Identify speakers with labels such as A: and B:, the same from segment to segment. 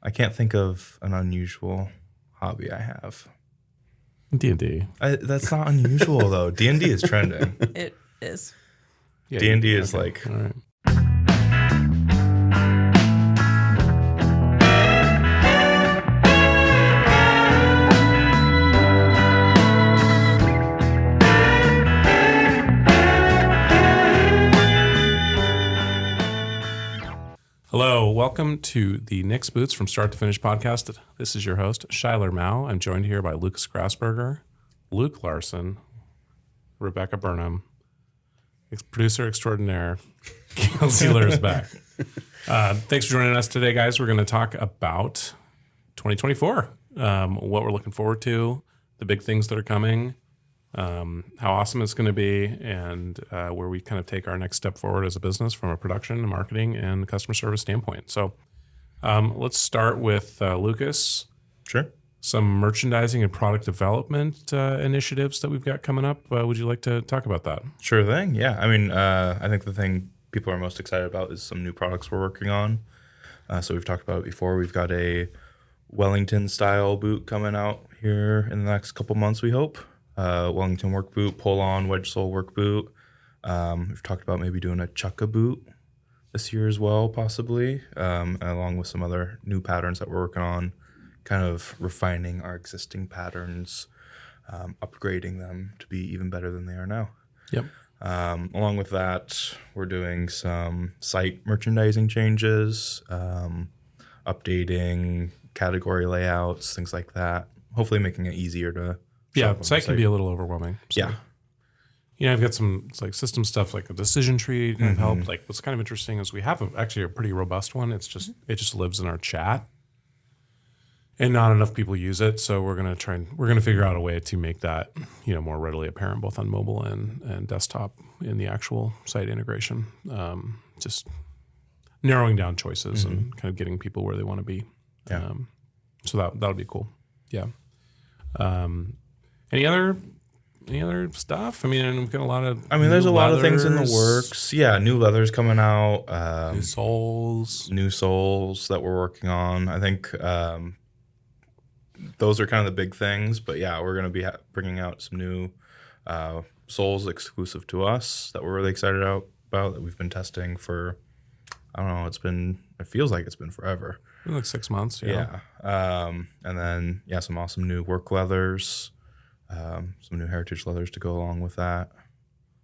A: I can't think of an unusual hobby I have.
B: D&D.
A: That's not unusual though. D&D is trending.
C: It is.
B: Yeah,
A: D&D is like.
B: All right. Hello, welcome to the Nick's Boots from Start to Finish podcast. This is your host, Shuyler Mao. I'm joined here by Lucas Grassberger, Luke Larson, Rebecca Burnham, producer extraordinaire. Gail Sealer is back. Thanks for joining us today, guys. We're going to talk about 2024, what we're looking forward to, the big things that are coming, how awesome it's going to be, and where we kind of take our next step forward as a business from a production, marketing, and customer service standpoint. So let's start with Lucas.
A: Sure.
B: Some merchandising and product development initiatives that we've got coming up. Would you like to talk about that?
A: Sure thing. Yeah. I mean, I think the thing people are most excited about is some new products we're working on. So we've talked about it before. We've got a Wellington style boot coming out here in the next couple months, we hope. Wellington work boot, pull-on wedge sole work boot. We've talked about maybe doing a attcha boot this year as well, possibly, along with some other new patterns that we're working on, kind of refining our existing patterns, upgrading them to be even better than they are now.
B: Yep.
A: Along with that, we're doing some site merchandising changes, updating category layouts, things like that. Hopefully making it easier to
B: Site can be a little overwhelming. So.
A: Yeah.
B: You know, I've got some like system stuff like a decision tree kind of helped. Like what's kind of interesting is we have actually a pretty robust one. It just lives in our chat. And not enough people use it. So we're going to figure out a way to make that, you know, more readily apparent both on mobile and desktop in the actual site integration. Just narrowing down choices and kind of getting people where they want to be.
A: Yeah.
B: So that'll be cool. Yeah. Any other stuff? I mean, we've got a lot of.
A: I mean, there's a lot of things in the works. Yeah, new leathers coming out.
B: New soles
A: that we're working on. I think those are kind of the big things. But yeah, we're going to be bringing out some new soles exclusive to us that we're really excited about that we've been testing for. I don't know. It feels like it's been forever.
B: Like 6 months.
A: Yeah. And then some awesome new work leathers. Some new heritage leathers to go along with that.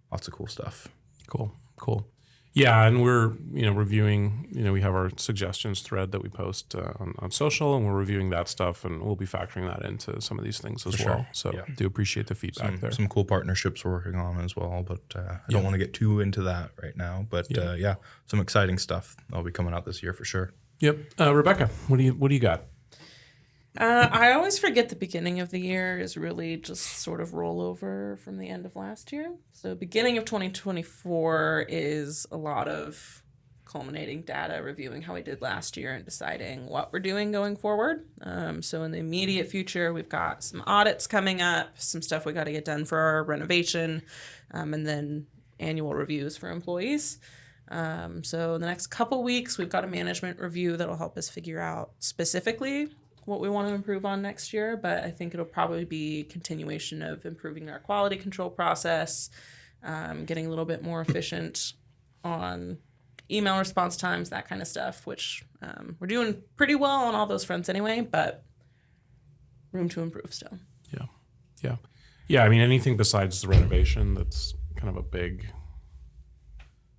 A: Lots of cool stuff.
B: Cool. Yeah, and we're reviewing. We have our suggestions thread that we post on social, and we're reviewing that stuff, and we'll be factoring that into some of these things as well.
A: Sure.
B: So do appreciate the feedback there.
A: Some cool partnerships we're working on as well, but I don't want to get too into that right now. But some exciting stuff that'll be coming out this year for sure.
B: Yep. Rebecca, what do you got?
C: I always forget the beginning of the year is really just sort of rollover from the end of last year. So beginning of 2024 is a lot of culminating data, reviewing how we did last year and deciding what we're doing going forward. So in the immediate future, we've got some audits coming up, some stuff we got to get done for our renovation, and then annual reviews for employees. So in the next couple weeks, we've got a management review that'll help us figure out specifically what we want to improve on next year, but I think it'll probably be continuation of improving our quality control process, getting a little bit more efficient on email response times, that kind of stuff, which we're doing pretty well on all those fronts anyway, but room to improve still.
B: Yeah. I mean, anything besides the renovation that's kind of a big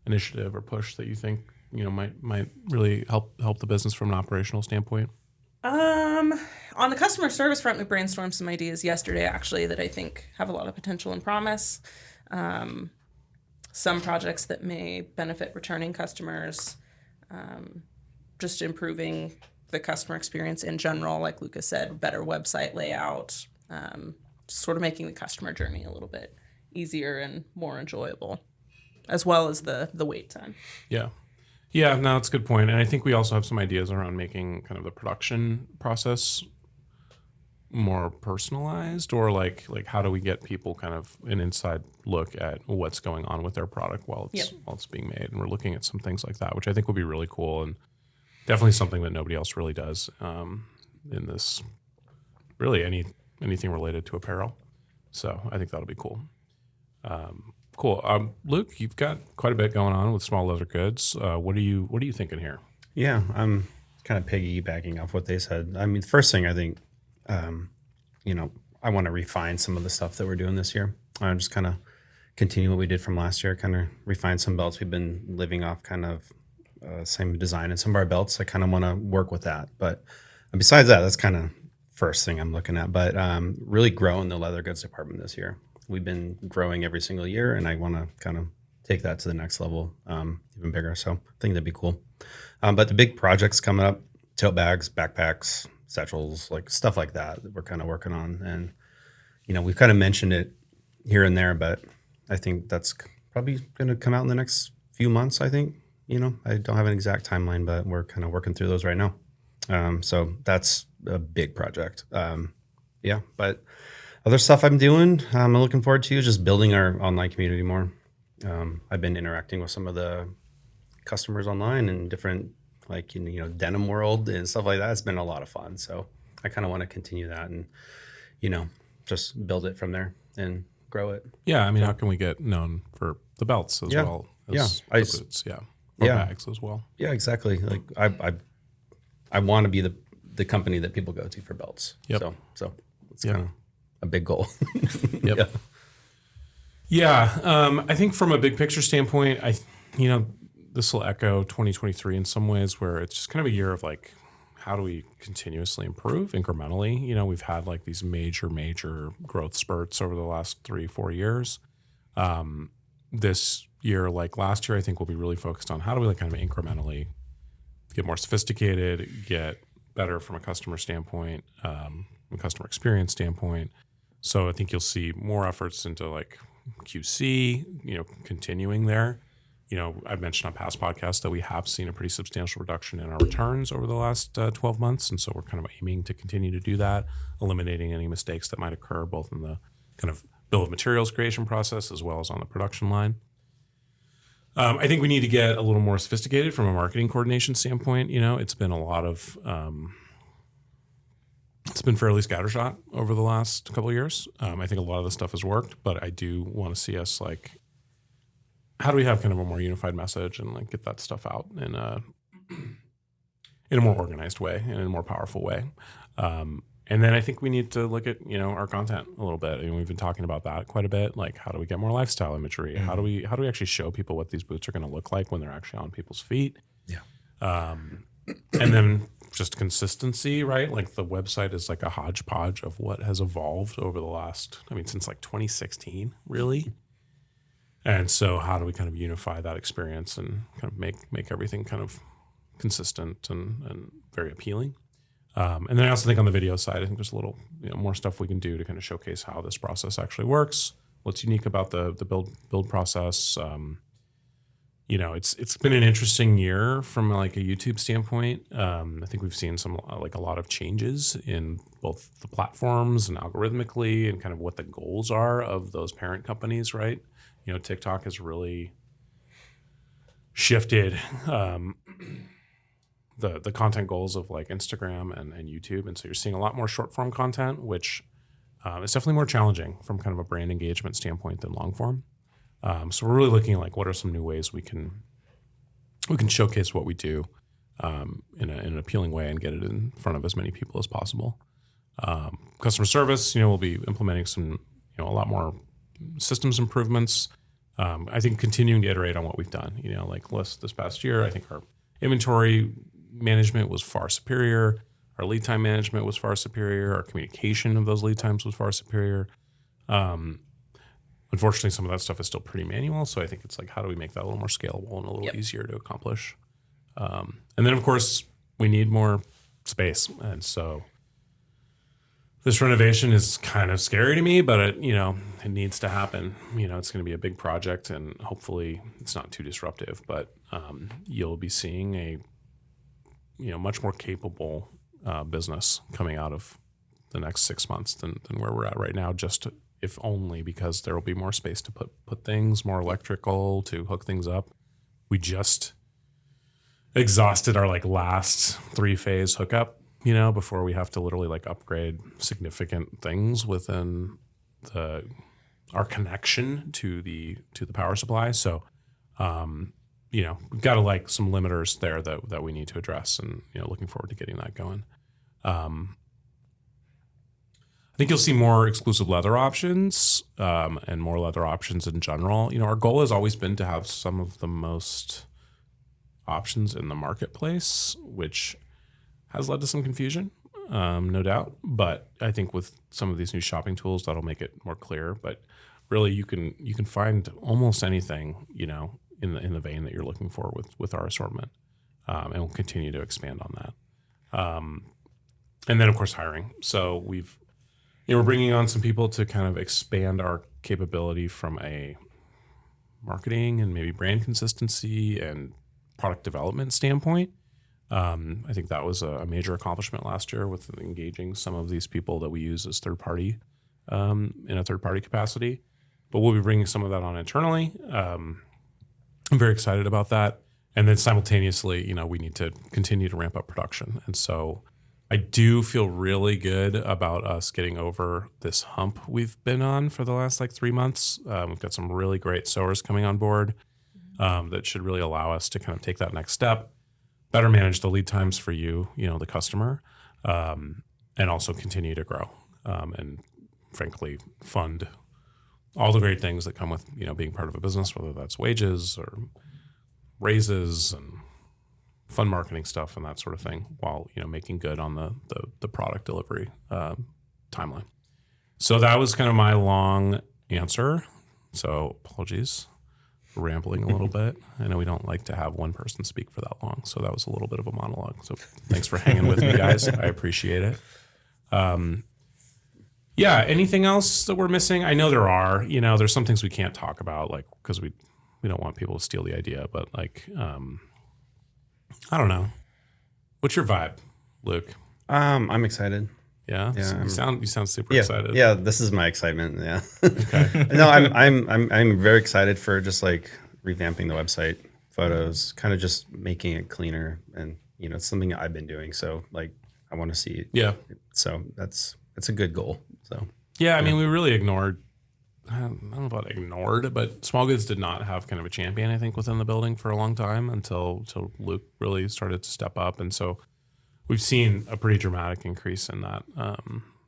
B: initiative or push that you think might really help the business from an operational standpoint?
C: On the customer service front, we brainstormed some ideas yesterday, actually, that I think have a lot of potential and promise. Some projects that may benefit returning customers, just improving the customer experience in general, like Lucas said, better website layout, sort of making the customer journey a little bit easier and more enjoyable, as well as the wait time.
B: Yeah, no, that's a good point. And I think we also have some ideas around making kind of the production process more personalized, or like how do we get people kind of an inside look at what's going on with their product while it's being made. And we're looking at some things like that, which I think will be really cool. And definitely something that nobody else really does in this, really anything related to apparel. So I think that'll be cool. Cool. Luke, you've got quite a bit going on with small leather goods. What are you thinking here?
D: Yeah, I'm kind of piggybacking off what they said. I mean, the first thing I think, I want to refine some of the stuff that we're doing this year. Just kind of continue what we did from last year, kind of refine some belts. We've been living off kind of same design in some of our belts. I kind of want to work with that. But besides that, that's kind of first thing I'm looking at. But really growing the leather goods department this year. We've been growing every single year, and I want to kind of take that to the next level, even bigger. So I think that'd be cool. But the big projects coming up, tote bags, backpacks, satchels, like stuff like that we're kind of working on. And, we've kind of mentioned it here and there, but I think that's probably going to come out in the next few months, I think. I don't have an exact timeline, but we're kind of working through those right now. So that's a big project. But other stuff I'm doing, I'm looking forward to is just building our online community more. I've been interacting with some of the customers online and different, like, denim world and stuff like that. It's been a lot of fun. So I kind of want to continue that and, just build it from there and grow it.
B: Yeah, I mean, how can we get known for the belts as well as the boots? Or bags as well.
D: Yeah, exactly. Like I want to be the company that people go to for belts.
B: Yep.
D: So it's kind of a big goal.
B: Yep. I think from a big picture standpoint, this will echo 2023 in some ways, where it's just kind of a year of like, how do we continuously improve incrementally? We've had like these major growth spurts over the last 3-4 years. This year, like last year, I think we'll be really focused on how do we like kind of incrementally get more sophisticated, get better from a customer standpoint, from a customer experience standpoint. So I think you'll see more efforts into like QC, continuing there. I've mentioned on past podcasts that we have seen a pretty substantial reduction in our returns over the last 12 months. And so we're kind of aiming to continue to do that, eliminating any mistakes that might occur both in the kind of bill of materials creation process as well as on the production line. I think we need to get a little more sophisticated from a marketing coordination standpoint. It's been a lot of, it's been fairly scattershot over the last couple of years. I think a lot of the stuff has worked, but I do want to see us like, how do we have kind of a more unified message and like get that stuff out in a more organized way and in a more powerful way. And then I think we need to look at, our content a little bit. We've been talking about that quite a bit. Like, how do we get more lifestyle imagery? Mm-hmm. How do we actually show people what these boots are going to look like when they're actually on people's feet?
D: Yeah.
B: And then just consistency, right? Like the website is like a hodgepodge of what has evolved over the last, since like 2016, really. And so how do we kind of unify that experience and kind of make everything kind of consistent and very appealing? And then I also think on the video side, I think there's a little more stuff we can do to kind of showcase how this process actually works, what's unique about the build process. It's been an interesting year from like a YouTube standpoint. I think we've seen a lot of changes in both the platforms and algorithmically and kind of what the goals are of those parent companies, right? TikTok has really shifted the content goals of like Instagram and YouTube. And so you're seeing a lot more short form content, which is definitely more challenging from kind of a brand engagement standpoint than long form. So we're really looking at like, what are some new ways we can showcase what we do in an appealing way and get it in front of as many people as possible. Customer service, we'll be implementing some, a lot more systems improvements. I think continuing to iterate on what we've done, this past year, I think our inventory management was far superior. Our lead time management was far superior. Our communication of those lead times was far superior. Unfortunately, some of that stuff is still pretty manual. So I think it's like, how do we make that a little more scalable and a little easier to accomplish? And then, of course, we need more space. And so this renovation is kind of scary to me, but it needs to happen. It's going to be a big project and hopefully it's not too disruptive, but you'll be seeing a, much more capable business coming out of the next 6 months than where we're at right now, just if only because there will be more space to put things, more electrical to hook things up. We just exhausted our like last 3-phase hookup, before we have to literally like upgrade significant things within our connection to the power supply. So, we've got like some limiters there that we need to address, and looking forward to getting that going. I think you'll see more exclusive leather options, and more leather options in general. Our goal has always been to have some of the most options in the marketplace, which has led to some confusion, no doubt. But I think with some of these new shopping tools, that'll make it more clear. But really, you can find almost anything, in the vein that you're looking for with our assortment, and we'll continue to expand on that. And then, of course, hiring. So we're bringing on some people to kind of expand our capability from a marketing and maybe brand consistency and product development standpoint. I think that was a major accomplishment last year with engaging some of these people that we use as third party, in a third party capacity. But we'll be bringing some of that on internally. I'm very excited about that. And then simultaneously, we need to continue to ramp up production. And so I do feel really good about us getting over this hump we've been on for the last 3 months. We've got some really great sewers coming on board, that should really allow us to kind of take that next step, better manage the lead times for you, the customer, and also continue to grow, and frankly fund all the great things that come with being part of a business, whether that's wages or raises and fun marketing stuff and that sort of thing, while making good on the product delivery timeline. So that was kind of my long answer. So apologies for rambling a little bit. I know we don't like to have one person speak for that long, so that was a little bit of a monologue. So thanks for hanging with me, guys. I appreciate it. Yeah. Anything else that we're missing? I know there are. There's some things we can't talk about, because we don't want people to steal the idea. But I don't know. What's your vibe, Luke?
D: I'm excited.
B: Yeah.
D: Yeah,
B: You sound super
D: Yeah,
B: excited.
D: yeah. This is my excitement. Yeah.
B: Okay.
D: No, I'm very excited for just revamping the website, photos, kind of just making it cleaner, and it's something I've been doing. So I want to see it.
B: Yeah.
D: So that's a good goal. So
B: Yeah. I mean, we really ignored. I don't know about ignored, but small goods did not have kind of a champion, I think, within the building for a long time until Luke really started to step up. And so we've seen a pretty dramatic increase in that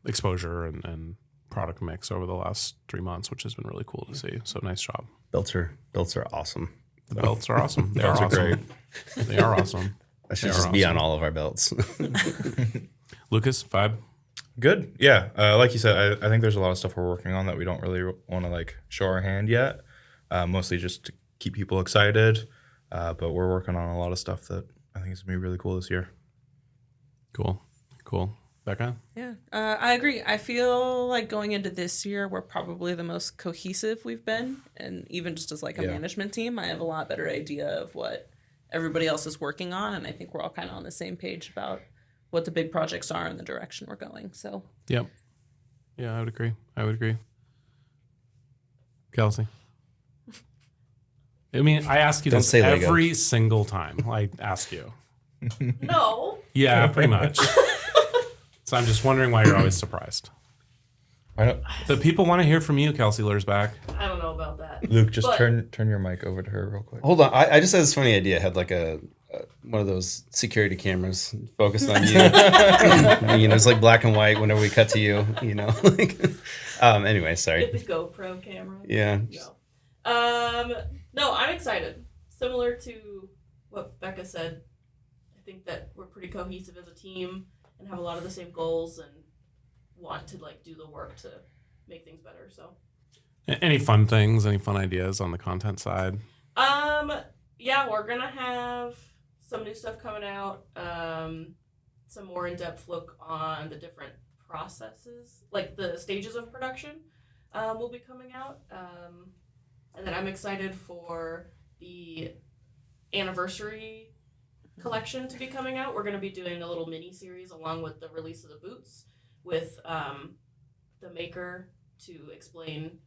B: exposure and product mix over the last 3 months, which has been really cool to see. So nice job.
D: belts are awesome.
B: The belts are awesome. They
D: Belts
B: are
D: are
B: awesome. They are awesome.
D: That should
B: They
D: just
B: are
D: be
B: awesome.
D: on all of our belts.
B: Lucas, vibe?
A: Good. Yeah. Like you said, I think there's a lot of stuff we're working on that we don't really want to show our hand yet. Mostly just to keep people excited. But we're working on a lot of stuff that I think is going to be really cool this year.
B: Cool. Becca?
C: Yeah, I agree. I feel like going into this year, we're probably the most cohesive we've been. And even just as a management team, I have a lot better idea of what everybody else is working on. And I think we're all kind of on the same page about what the big projects are and the direction we're going. So,
B: Yep. Yeah, I would agree. Kelsey? I mean, I ask you
D: Don't
B: this
D: say Lego.
B: every single time I ask you.
C: no.
B: Yeah, pretty much. So I'm just wondering why you're always surprised. The people want to hear from you, Kelsey Lursback.
C: I don't know about that.
A: Luke, just turn your mic over to her real quick.
D: Hold on, I just had this funny idea. I had a one of those security cameras focused on you. It's black and white whenever we cut to you. Anyway, sorry.
E: Get the GoPro camera.
D: Yeah.
E: No, I'm excited. Similar to what Becca said, I think that we're pretty cohesive as a team and have a lot of the same goals and want to do the work to make things better. So,
B: Any fun things, any fun ideas on the content side?
E: yeah, we're gonna have some new stuff coming out. Some more in-depth look on the different processes, the stages of production, will be coming out. And then I'm excited for the anniversary collection to be coming out. We're going to be doing a little mini series along with the release of the boots with the maker to explain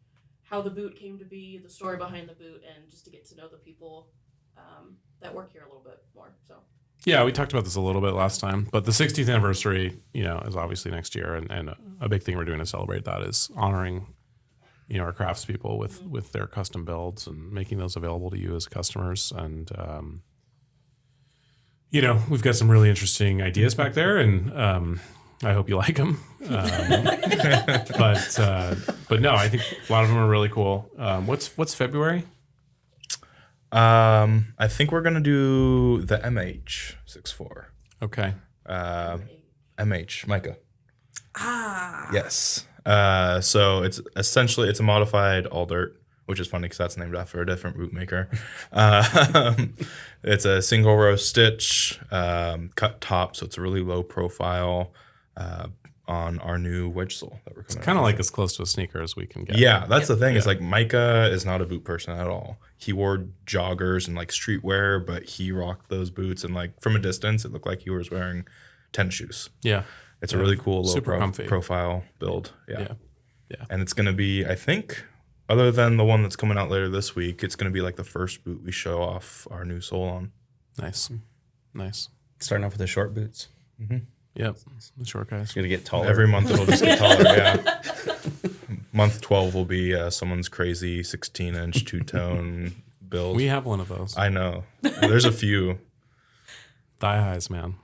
E: how the boot came to be, the story behind the boot, and just to get to know the people that work here a little bit more. So
B: Yeah, we talked about this a little bit last time, but the 60th anniversary, is obviously next year, and a big thing we're doing to celebrate that is honoring, our craftspeople with their custom builds and making those available to you as customers. And we've got some really interesting ideas back there, and I hope you like them. But no, I think a lot of them are really cool. What's February?
A: I think we're gonna do the MH64.
B: Okay.
A: MH Micah.
C: Ah.
A: Yes. So it's essentially it's a modified all dirt, which is funny because that's named after a different boot maker. It's a single row stitch, cut top, so it's a really low profile on our new wedge sole that we're coming.
B: Kind of like as close to a sneaker as we can get.
A: Yeah, that's the thing. Is like Micah is not a boot person at all. He wore joggers and like streetwear, but he rocked those boots, and like from a distance, it looked like he was wearing tennis shoes.
B: Yeah.
A: It's a really cool low
B: Super comfy.
A: profile build.
B: Yeah.
A: And it's going to be, I think, other than the one that's coming out later this week, it's going to be like the first boot we show off our new sole on.
B: Nice.
D: Starting off with the short boots.
B: Yep. The short guys.
D: It's gonna get taller.
A: Every month it'll just get taller, yeah. Month 12 will be someone's crazy 16-inch two-tone build.
B: We have one of those.
A: I know. There's a few.
B: Thigh highs, man.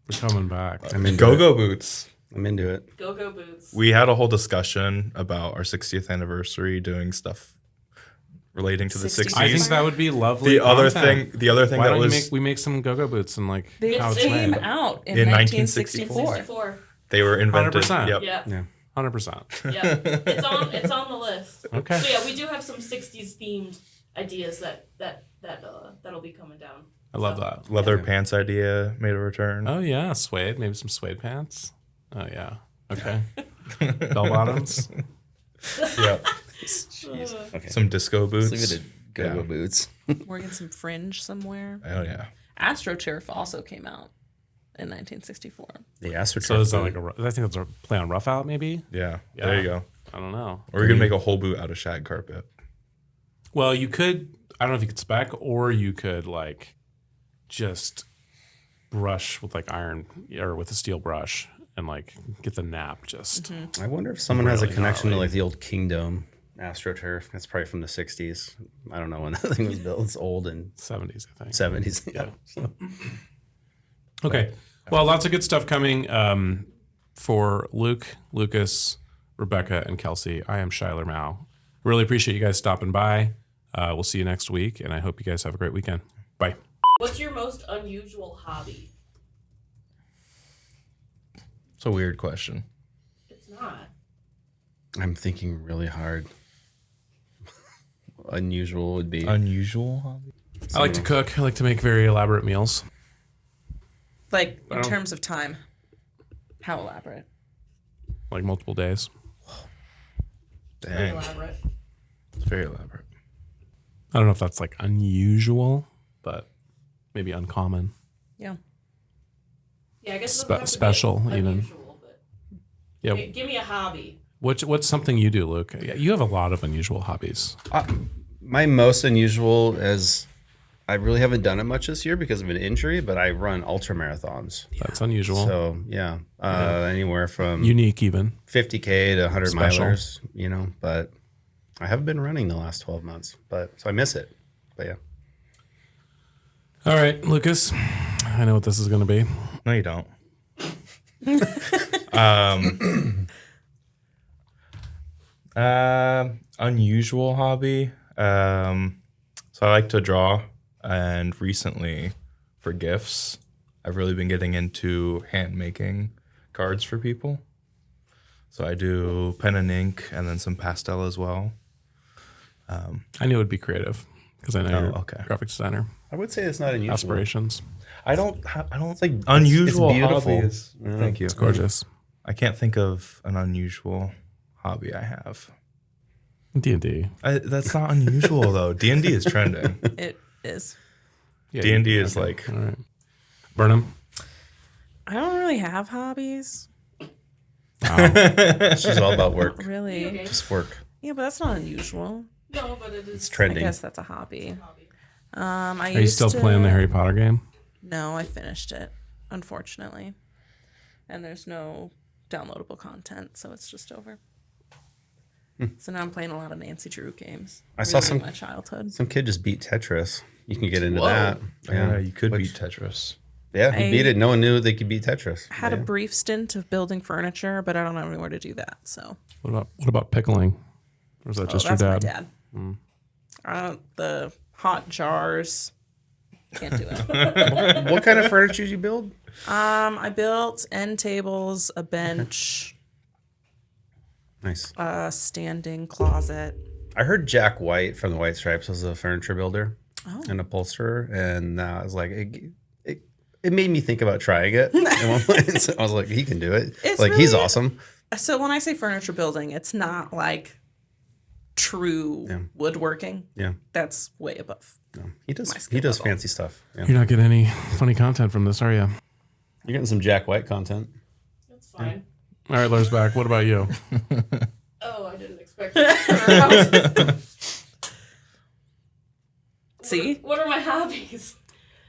B: We're coming back.
D: I'm into
A: Go-go boots.
D: it. I'm into it.
E: go boots.
A: We had a whole discussion about our 60th anniversary doing stuff relating to the
C: 60s.
A: 60s.
B: I think that would be lovely.
A: the other
B: content.
A: thing
B: Why
A: that
B: don't
A: was
B: we make some go-go boots and like
C: They
B: how it's
C: came
B: made?
C: out in
A: In
C: 1964.
E: 64.
A: they were invented.
B: 100%.
A: Yep.
E: Yeah.
D: Yeah.
B: 100%.
E: Yeah. It's on the list.
B: Okay.
E: So yeah, we do have some 60s themed ideas that'll be coming down.
B: I love that.
A: Leather pants idea made a return.
B: Oh yeah, suede. Maybe some suede pants. Oh yeah. Okay. Bell bottoms.
A: Yep.
D: Okay.
A: Some disco boots.
D: Let's leave it at go-go
A: Yeah.
D: boots.
C: We're getting some fringe somewhere.
A: Oh yeah.
C: AstroTurf also came out in 1964.
D: The AstroTurf.
B: So is that like I think that's a play on rough out maybe?
A: Yeah.
B: Yeah.
A: There you go.
B: I don't know.
A: Or we could make a whole boot out of shag carpet.
B: Well, you could. I don't know if you could spec, or you could like just brush with like iron or with a steel brush and like get the nap just.
D: I wonder if someone has a
B: Really
D: connection to
B: gnarly.
D: like the old Kingdom AstroTurf. That's probably from the 60s. I don't know when that thing was built. It's old in
B: 70s, I think.
D: 70s. Yeah. So,
B: Okay. Well, lots of good stuff coming for Luke, Lucas, Rebecca, and Kelsey. I am Shuyler Mao. Really appreciate you guys stopping by. We'll see you next week, and I hope you guys have a great weekend. Bye.
E: What's your most unusual hobby?
A: It's a weird question.
E: It's not.
D: I'm thinking really hard. Unusual would be.
A: Unusual hobby?
B: I like to cook. I like to make very elaborate meals.
C: Like
B: I
C: in
B: don't-
C: terms of time, how elaborate?
B: Like multiple days.
E: Very
A: Dang.
E: elaborate.
A: It's very elaborate.
B: I don't know if that's like unusual, but maybe uncommon.
C: Yeah.
E: Yeah, I guess it doesn't
B: Spe-
E: have to be
B: special, even.
E: unusual, but
B: Yeah.
E: give me a hobby.
B: What's something you do, Luke? Yeah, you have a lot of unusual hobbies.
D: My most unusual is I really haven't done it much this year because of an injury, but I run ultra marathons.
B: That's unusual.
D: So yeah, anywhere from
B: Unique, even.
D: 50K to 100
B: Special.
D: milers, but I haven't been running the last 12 months, so I miss it. But yeah.
B: All right, Lucas. I know what this is going to be.
A: No, you don't. Unusual hobby. So I like to draw, and recently, for gifts, I've really been getting into hand making cards for people. So I do pen and ink, and then some pastel as well.
B: I knew it would be creative because I know
A: Oh,
B: you're
A: okay.
B: a graphic designer.
D: I would say it's not unusual.
B: Aspirations.
A: I don't
D: like
A: unusual
D: it's beautiful.
A: hobbies. Thank you.
B: It's gorgeous.
A: I can't think of an unusual hobby I have.
B: D&D.
A: That's not unusual though. D&D is trending.
C: It is.
B: Yeah,
A: D&D is like
B: All right. Burnham.
C: I don't really have hobbies.
D: She's all about work.
C: Really.
E: Okay.
D: Just work.
C: Yeah, but that's not unusual.
E: No, but it is.
D: It's
C: I
D: trending.
C: guess that's a hobby.
E: hobby.
C: I
B: Are you still playing the Harry Potter game?
C: No, I finished it, unfortunately. And there's no downloadable content, so it's just over. So now I'm playing a lot of Nancy Drew games.
D: I saw some
C: my childhood.
D: Some kid just beat Tetris. You can get into
C: Whoa.
D: that.
A: Yeah, you could beat Tetris.
D: Yeah, he beat it. No one knew they could beat Tetris.
C: Had a brief stint of building furniture, but I don't know anywhere to do that. So
B: What about pickling? Or is that just your
C: that's
B: dad?
C: my dad. The hot jars. Can't do it.
D: What kind of furniture did you build?
C: I built end tables, a bench,
D: Nice.
C: a standing closet.
D: I heard Jack White from the White Stripes was a furniture builder and upholsterer, and I was like, it made me think about trying it. At one point. So I was like, he can do it.
C: It's
D: Like, he's awesome.
C: So when I say furniture building, it's not like true woodworking.
D: Yeah.
C: That's way above.
D: No, he does.
C: skill
D: He does
C: level.
D: fancy stuff. Yeah.
B: You're not getting any funny content from this, are you?
D: You're getting some Jack White content.
E: That's fine.
B: All right, Lars back. What about you?
E: Oh, I didn't expect that.
C: See?
E: What are my hobbies?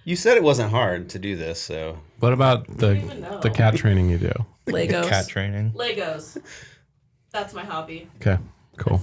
D: You said it wasn't hard to do this, so
B: What about
E: don't even know.
B: the cat training you do?
C: Legos.
A: Cat training.
E: Legos. That's my hobby.
B: Okay, cool.